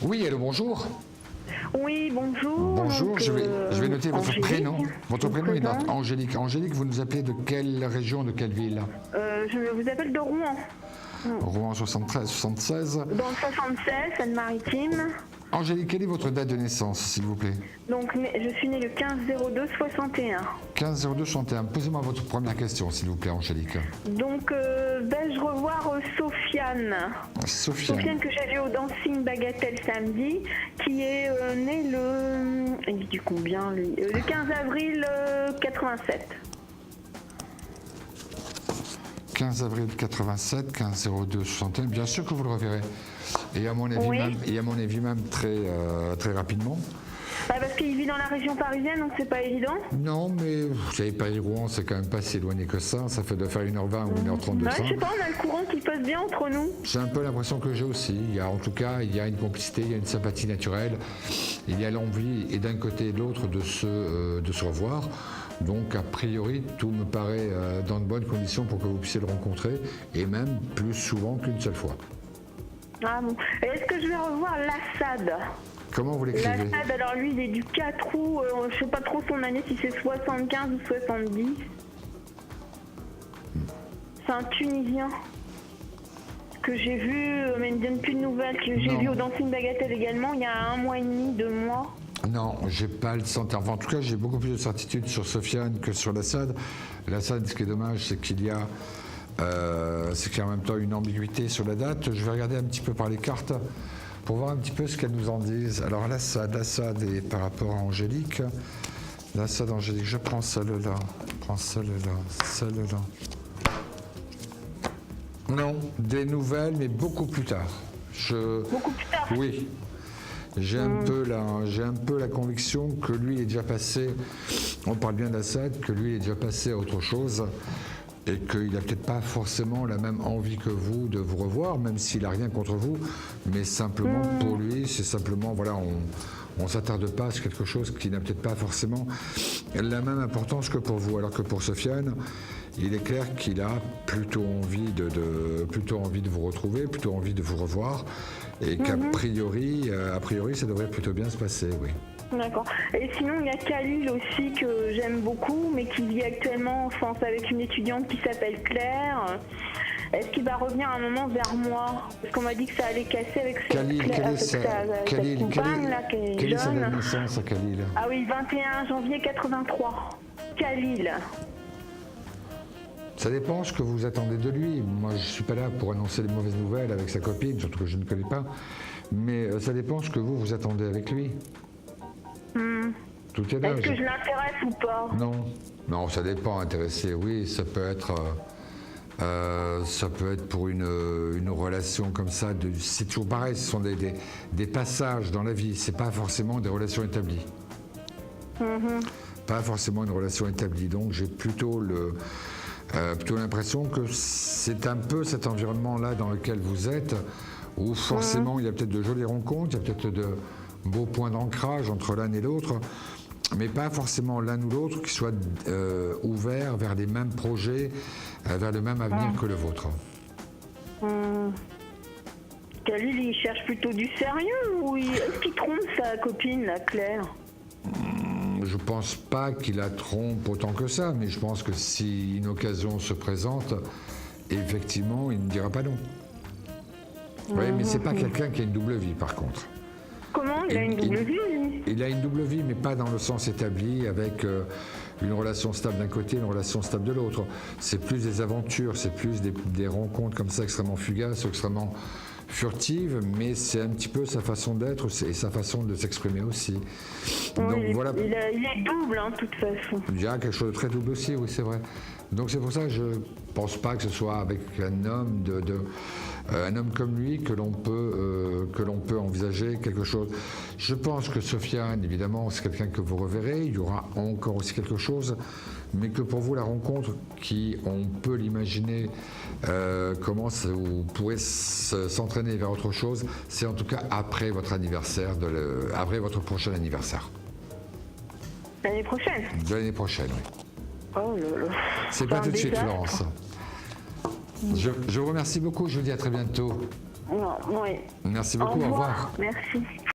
Oui, allô, bonjour. Oui, bonjour. Bonjour, Donc, je vais noter votre Angélique, prénom. Votre prénom est présent. Angélique. Angélique, vous nous appelez de quelle région, de quelle ville? Je vous appelle de Rouen, Rouen 73, 76. dans le 76, Seine-Maritime. Angélique, quelle est votre date de naissance, s'il vous plaît? Donc, je suis née le 15/02/61. 15 02 61. Posez-moi votre première question, s'il vous plaît, Angélique. Donc, vais-je revoir Sofiane Sofiane. que j'ai vue au Dancing Bagatelle samedi, qui est née le... Il dit combien, lui Le 15 avril 87. 15 avril 87, 15 02 61. Bien sûr que vous le reverrez. Et à mon avis, Oui. même très rapidement. Bah, parce qu'il vit dans la région parisienne, donc c'est pas évident. Non, mais vous savez, Paris-Rouen, c'est quand même pas si éloigné que ça. Ça fait de faire 1h20 ou 1h30 de Ouais, train. je sais pas, on a le courant qui passe bien entre nous. C'est un peu l'impression que j'ai aussi. En tout cas, il y a une complicité, il y a une sympathie naturelle. Il y a l'envie, et d'un côté et de l'autre, de se revoir. Donc, a priori, tout me paraît dans de bonnes conditions pour que vous puissiez le rencontrer, et même plus souvent qu'une seule fois. Ah bon. Et est-ce que je vais revoir Lassad? Comment vous l'écrivez? Lassad, alors lui, il est du 4 août, je sais pas trop son année, si c'est 75 ou 70. C'est un Tunisien que j'ai vu, mais il ne me donne plus de nouvelles, que j'ai Non. vu au Dancing Bagatelle également, il y a 1 mois et demi, 2 mois. Non, j'ai pas le sentiment. Enfin, en tout cas, j'ai beaucoup plus de certitude sur Sofiane que sur Lassad. Lassad, ce qui est dommage, c'est qu'il y a en même temps une ambiguïté sur la date. Je vais regarder un petit peu par les cartes pour voir un petit peu ce qu'elles nous en disent. Alors Lassad est par rapport à Angélique. Lassad, Angélique, je prends celle-là. Celle-là. Non, des nouvelles, mais beaucoup plus tard. Beaucoup plus tard. Oui. J'ai un peu la conviction que lui est déjà passé, on parle bien d'Assad, que lui est déjà passé à autre chose et qu'il n'a peut-être pas forcément la même envie que vous de vous revoir, même s'il n'a rien contre vous, mais simplement pour lui, c'est simplement, voilà, on ne s'attarde pas sur quelque chose qui n'a peut-être pas forcément la même importance que pour vous, alors que pour Sofiane, il est clair qu'il a plutôt envie de vous retrouver, plutôt envie de vous revoir, et qu'a priori, ça devrait plutôt bien se passer, oui. D'accord. Et sinon, il y a Khalil aussi que j'aime beaucoup, mais qui vit actuellement en France avec une étudiante qui s'appelle Claire. Est-ce qu'il va revenir un moment vers moi? Parce qu'on m'a dit que ça allait casser avec sa compagne, là, qui est quelle est sa jeune. date de naissance à Khalil? Ah oui, 21 janvier 83. Khalil. Ça dépend ce que vous attendez de lui. Moi, je ne suis pas là pour annoncer les mauvaises nouvelles avec sa copine, surtout que je ne connais pas. Mais ça dépend ce que vous attendez avec lui. Tout est là. Est-ce que je l'intéresse ou pas? Non, ça dépend. Intéressé, oui, ça peut être pour une relation comme ça. C'est toujours pareil. Ce sont des passages dans la vie. C'est pas forcément des relations établies. Pas forcément une relation établie. Donc, j'ai plutôt l'impression que c'est un peu cet environnement-là dans lequel vous êtes, où forcément il y a peut-être de jolies rencontres, il y a peut-être de beaux points d'ancrage entre l'un et l'autre, mais pas forcément l'un ou l'autre qui soit ouvert vers les mêmes projets, vers le même avenir que le vôtre. Khalil, il cherche plutôt du sérieux ou est-ce qu'il trompe sa copine, la Claire? Je pense pas qu'il la trompe autant que ça, mais je pense que si une occasion se présente, effectivement, il ne dira pas non. Oui, mais c'est pas quelqu'un qui a une double vie, par contre. Comment? Il a une double vie, lui? Il a une double vie, mais pas dans le sens établi, avec une relation stable d'un côté, une relation stable de l'autre. C'est plus des aventures, c'est plus des rencontres comme ça extrêmement fugaces, extrêmement furtives, mais c'est un petit peu sa façon d'être et sa façon de s'exprimer aussi. Donc Oui, voilà. Il est double, de toute façon. Il y a quelque chose de très double aussi, oui, c'est vrai. Donc c'est pour ça que je pense pas que ce soit avec un homme un homme comme lui que l'on peut envisager quelque chose. Je pense que Sofiane, évidemment, c'est quelqu'un que vous reverrez. Il y aura encore aussi quelque chose, mais que pour vous, la rencontre, qui, on peut l'imaginer, vous pourrez s'entraîner vers autre chose, c'est en tout cas après votre anniversaire, après votre prochain anniversaire. L'année prochaine? De l'année prochaine, oui. Oh là là. C'est pas tout de suite, Florence. Je vous remercie beaucoup, je vous dis à très bientôt. Non, oui. Merci beaucoup, au revoir. Merci.